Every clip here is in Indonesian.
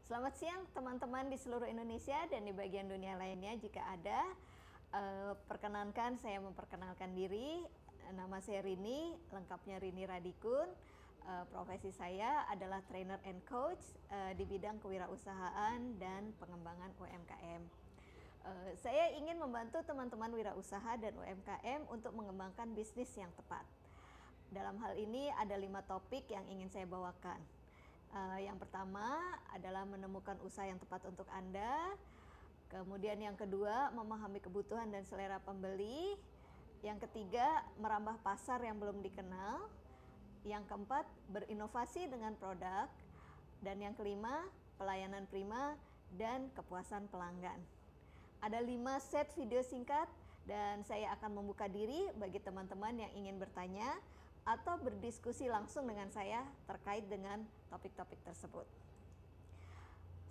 Selamat siang teman-teman di seluruh Indonesia dan di bagian dunia lainnya jika ada. Perkenankan saya memperkenalkan diri. Nama saya Rini, lengkapnya Rini Radikun. Profesi saya adalah trainer and coach di bidang kewirausahaan dan pengembangan UMKM. Saya ingin membantu teman-teman wirausaha dan UMKM untuk mengembangkan bisnis yang tepat. Dalam hal ini ada 5 topik yang ingin saya bawakan. Yang pertama adalah menemukan usaha yang tepat untuk Anda. Kemudian yang kedua, memahami kebutuhan dan selera pembeli. Yang ketiga, merambah pasar yang belum dikenal. Yang keempat, berinovasi dengan produk. Dan yang kelima, pelayanan prima dan kepuasan pelanggan. Ada 5 set video singkat dan saya akan membuka diri bagi teman-teman yang ingin bertanya atau berdiskusi langsung dengan saya terkait dengan topik-topik tersebut.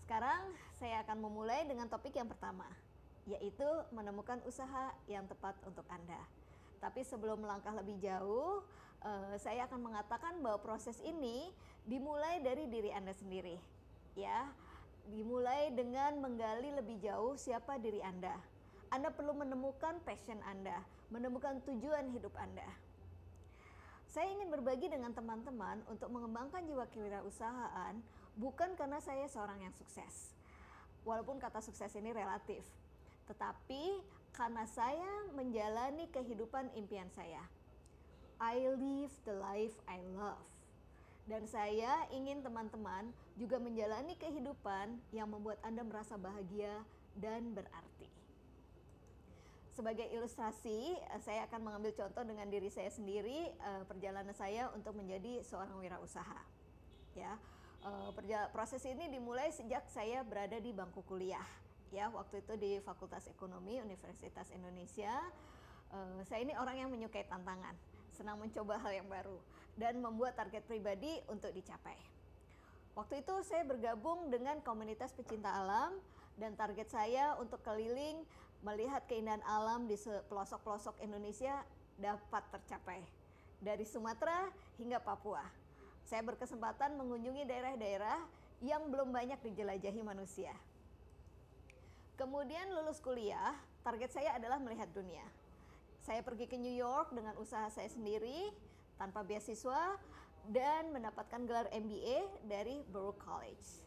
Sekarang saya akan memulai dengan topik yang pertama, yaitu menemukan usaha yang tepat untuk Anda. Tapi sebelum melangkah lebih jauh, saya akan mengatakan bahwa proses ini dimulai dari diri Anda sendiri. Ya, dimulai dengan menggali lebih jauh siapa diri Anda. Anda perlu menemukan passion Anda, menemukan tujuan hidup Anda. Saya ingin berbagi dengan teman-teman untuk mengembangkan jiwa kewirausahaan bukan karena saya seorang yang sukses. Walaupun kata sukses ini relatif, tetapi karena saya menjalani kehidupan impian saya. I live the life I love. Dan saya ingin teman-teman juga menjalani kehidupan yang membuat Anda merasa bahagia dan berarti. Sebagai ilustrasi, saya akan mengambil contoh dengan diri saya sendiri, perjalanan saya untuk menjadi seorang wirausaha. Ya, proses ini dimulai sejak saya berada di bangku kuliah. Ya, waktu itu di Fakultas Ekonomi Universitas Indonesia. Saya ini orang yang menyukai tantangan, senang mencoba hal yang baru, dan membuat target pribadi untuk dicapai. Waktu itu saya bergabung dengan komunitas pecinta alam dan target saya untuk keliling melihat keindahan alam di pelosok-pelosok Indonesia dapat tercapai. Dari Sumatera hingga Papua. Saya berkesempatan mengunjungi daerah-daerah yang belum banyak dijelajahi manusia. Kemudian lulus kuliah, target saya adalah melihat dunia. Saya pergi ke New York dengan usaha saya sendiri, tanpa beasiswa, dan mendapatkan gelar MBA dari Baruch College.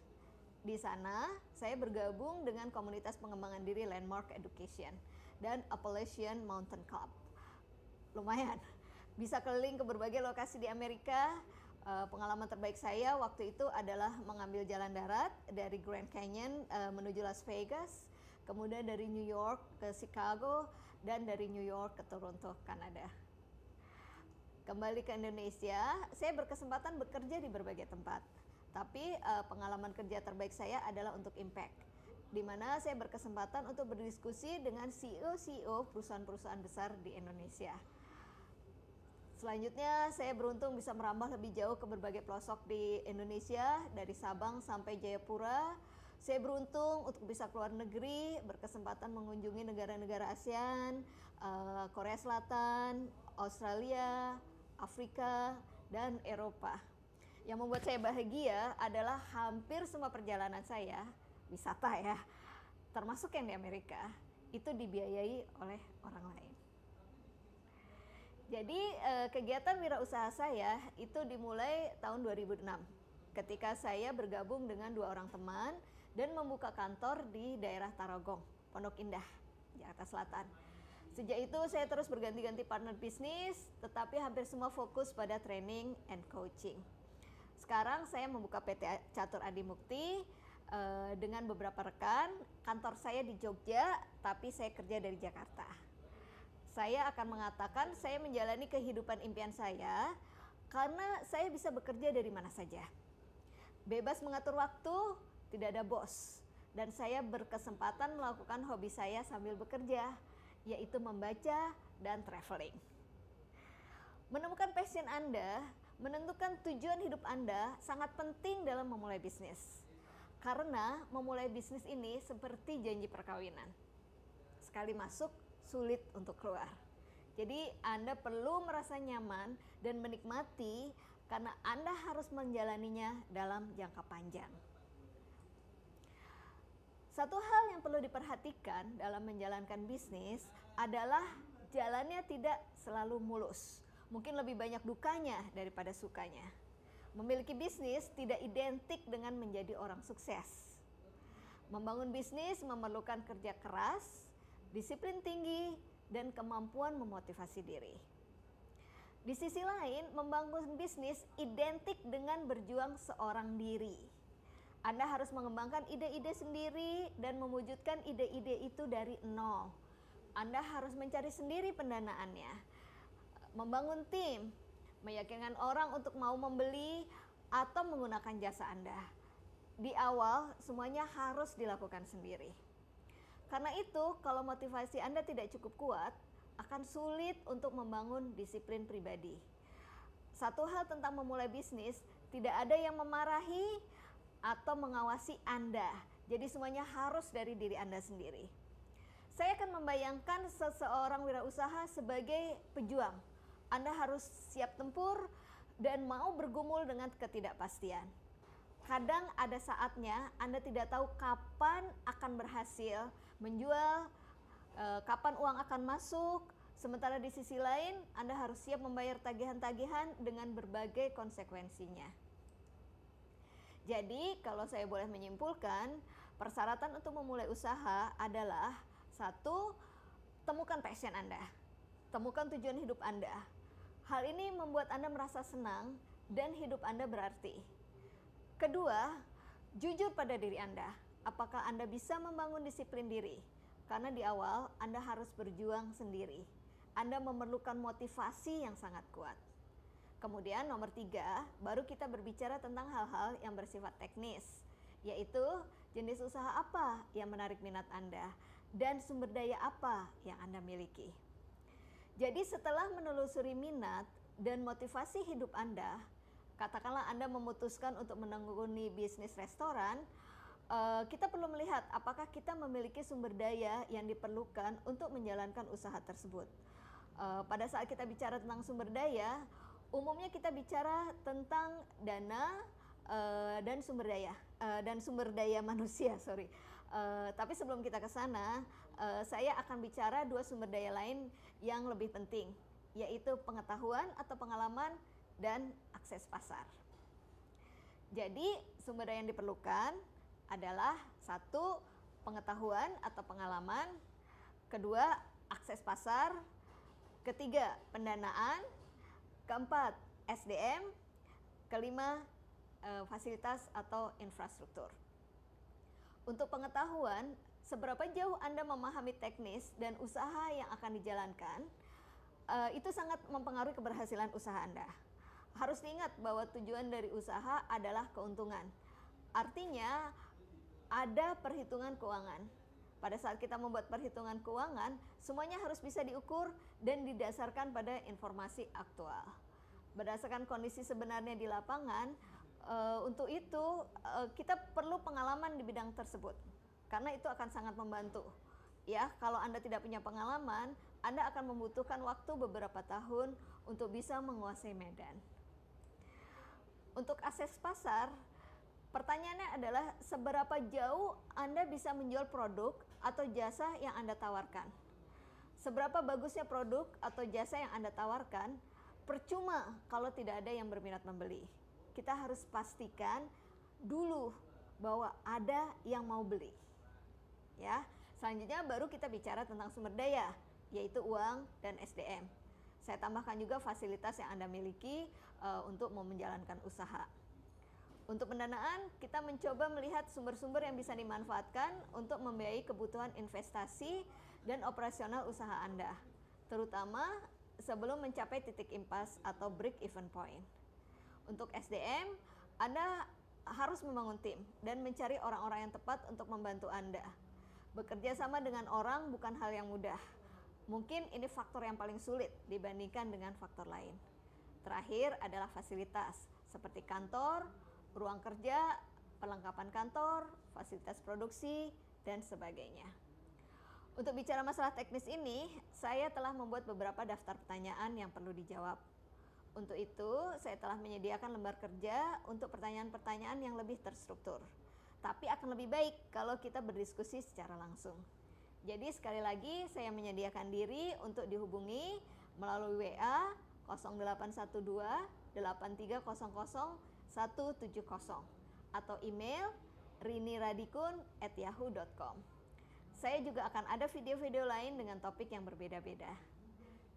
Di sana, saya bergabung dengan komunitas pengembangan diri Landmark Education dan Appalachian Mountain Club. Lumayan, bisa keliling ke berbagai lokasi di Amerika. Pengalaman terbaik saya waktu itu adalah mengambil jalan darat dari Grand Canyon menuju Las Vegas, kemudian dari New York ke Chicago, dan dari New York ke Toronto, Kanada. Kembali ke Indonesia, saya berkesempatan bekerja di berbagai tempat. Tapi pengalaman kerja terbaik saya adalah untuk impact, di mana saya berkesempatan untuk berdiskusi dengan CEO perusahaan-perusahaan besar di Indonesia. Selanjutnya, saya beruntung bisa merambah lebih jauh ke berbagai pelosok di Indonesia, dari Sabang sampai Jayapura. Saya beruntung untuk bisa keluar negeri, berkesempatan mengunjungi negara-negara ASEAN, Korea Selatan, Australia, Afrika, dan Eropa. Yang membuat saya bahagia adalah hampir semua perjalanan saya, wisata ya, termasuk yang di Amerika, itu dibiayai oleh orang lain. Jadi kegiatan wirausaha saya itu dimulai tahun 2006 ketika saya bergabung dengan 2 orang teman dan membuka kantor di daerah Tarogong, Pondok Indah, Jakarta Selatan. Sejak itu saya terus berganti-ganti partner bisnis, tetapi hampir semua fokus pada training and coaching. Sekarang saya membuka PT Catur Adi Mukti dengan beberapa rekan. Kantor saya di Jogja, tapi saya kerja dari Jakarta. Saya akan mengatakan saya menjalani kehidupan impian saya karena saya bisa bekerja dari mana saja. Bebas mengatur waktu, tidak ada bos. Dan saya berkesempatan melakukan hobi saya sambil bekerja, yaitu membaca dan traveling. Menemukan passion Anda, menentukan tujuan hidup Anda sangat penting dalam memulai bisnis. Karena memulai bisnis ini seperti janji perkawinan. Sekali masuk, sulit untuk keluar. Jadi Anda perlu merasa nyaman dan menikmati karena Anda harus menjalaninya dalam jangka panjang. Satu hal yang perlu diperhatikan dalam menjalankan bisnis adalah jalannya tidak selalu mulus. Mungkin lebih banyak dukanya daripada sukanya. Memiliki bisnis tidak identik dengan menjadi orang sukses. Membangun bisnis memerlukan kerja keras, disiplin tinggi, dan kemampuan memotivasi diri. Di sisi lain, membangun bisnis identik dengan berjuang seorang diri. Anda harus mengembangkan ide-ide sendiri dan mewujudkan ide-ide itu dari nol. Anda harus mencari sendiri pendanaannya, membangun tim, meyakinkan orang untuk mau membeli atau menggunakan jasa Anda. Di awal, semuanya harus dilakukan sendiri. Karena itu, kalau motivasi Anda tidak cukup kuat, akan sulit untuk membangun disiplin pribadi. Satu hal tentang memulai bisnis, tidak ada yang memarahi atau mengawasi Anda. Jadi semuanya harus dari diri Anda sendiri. Saya akan membayangkan seseorang wirausaha sebagai pejuang. Anda harus siap tempur dan mau bergumul dengan ketidakpastian. Kadang ada saatnya Anda tidak tahu kapan akan berhasil menjual, kapan uang akan masuk, sementara di sisi lain Anda harus siap membayar tagihan-tagihan dengan berbagai konsekuensinya. Jadi kalau saya boleh menyimpulkan, persyaratan untuk memulai usaha adalah: 1. Temukan passion Anda, temukan tujuan hidup Anda. Hal ini membuat Anda merasa senang dan hidup Anda berarti. 2. Jujur pada diri Anda, apakah Anda bisa membangun disiplin diri? Karena di awal Anda harus berjuang sendiri. Anda memerlukan motivasi yang sangat kuat. Kemudian nomor 3, baru kita berbicara tentang hal-hal yang bersifat teknis, yaitu jenis usaha apa yang menarik minat Anda dan sumber daya apa yang Anda miliki. Jadi setelah menelusuri minat dan motivasi hidup Anda, katakanlah Anda memutuskan untuk menekuni bisnis restoran, kita perlu melihat apakah kita memiliki sumber daya yang diperlukan untuk menjalankan usaha tersebut. Pada saat kita bicara tentang sumber daya, umumnya kita bicara tentang dana dan sumber daya manusia. Tapi sebelum kita ke sana, saya akan bicara 2 sumber daya lain yang lebih penting, yaitu pengetahuan atau pengalaman dan akses pasar. Jadi sumber daya yang diperlukan adalah 1. Pengetahuan atau pengalaman, 2. Akses pasar, 3. Pendanaan, 4. SDM, 5. Fasilitas atau infrastruktur. Untuk pengetahuan, seberapa jauh Anda memahami teknis dan usaha yang akan dijalankan, itu sangat mempengaruhi keberhasilan usaha Anda. Harus diingat bahwa tujuan dari usaha adalah keuntungan. Artinya ada perhitungan keuangan. Pada saat kita membuat perhitungan keuangan, semuanya harus bisa diukur dan didasarkan pada informasi aktual. Berdasarkan kondisi sebenarnya di lapangan, untuk itu kita perlu pengalaman di bidang tersebut. Karena itu akan sangat membantu. Ya, kalau Anda tidak punya pengalaman, Anda akan membutuhkan waktu beberapa tahun untuk bisa menguasai medan. Untuk akses pasar, pertanyaannya adalah seberapa jauh Anda bisa menjual produk atau jasa yang Anda tawarkan. Seberapa bagusnya produk atau jasa yang Anda tawarkan, percuma kalau tidak ada yang berminat membeli. Kita harus pastikan dulu bahwa ada yang mau beli. Ya, selanjutnya baru kita bicara tentang sumber daya, yaitu uang dan SDM. Saya tambahkan juga fasilitas yang Anda miliki untuk menjalankan usaha. Untuk pendanaan, kita mencoba melihat sumber-sumber yang bisa dimanfaatkan untuk membiayai kebutuhan investasi dan operasional usaha Anda, terutama sebelum mencapai titik impas atau break-even point. Untuk SDM, Anda harus membangun tim dan mencari orang-orang yang tepat untuk membantu Anda. Bekerja sama dengan orang bukan hal yang mudah. Mungkin ini faktor yang paling sulit dibandingkan dengan faktor lain. Terakhir adalah fasilitas, seperti kantor, ruang kerja, perlengkapan kantor, fasilitas produksi, dan sebagainya. Untuk bicara masalah teknis ini, saya telah membuat beberapa daftar pertanyaan yang perlu dijawab. Untuk itu, saya telah menyediakan lembar kerja untuk pertanyaan-pertanyaan yang lebih terstruktur. tapi akan lebih baik kalau kita berdiskusi secara langsung. Jadi sekali lagi saya menyediakan diri untuk dihubungi melalui WA 0812 8300 170 atau email riniradikun@yahoo.com. Saya juga akan ada video-video lain dengan topik yang berbeda-beda.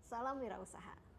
Salam wirausaha.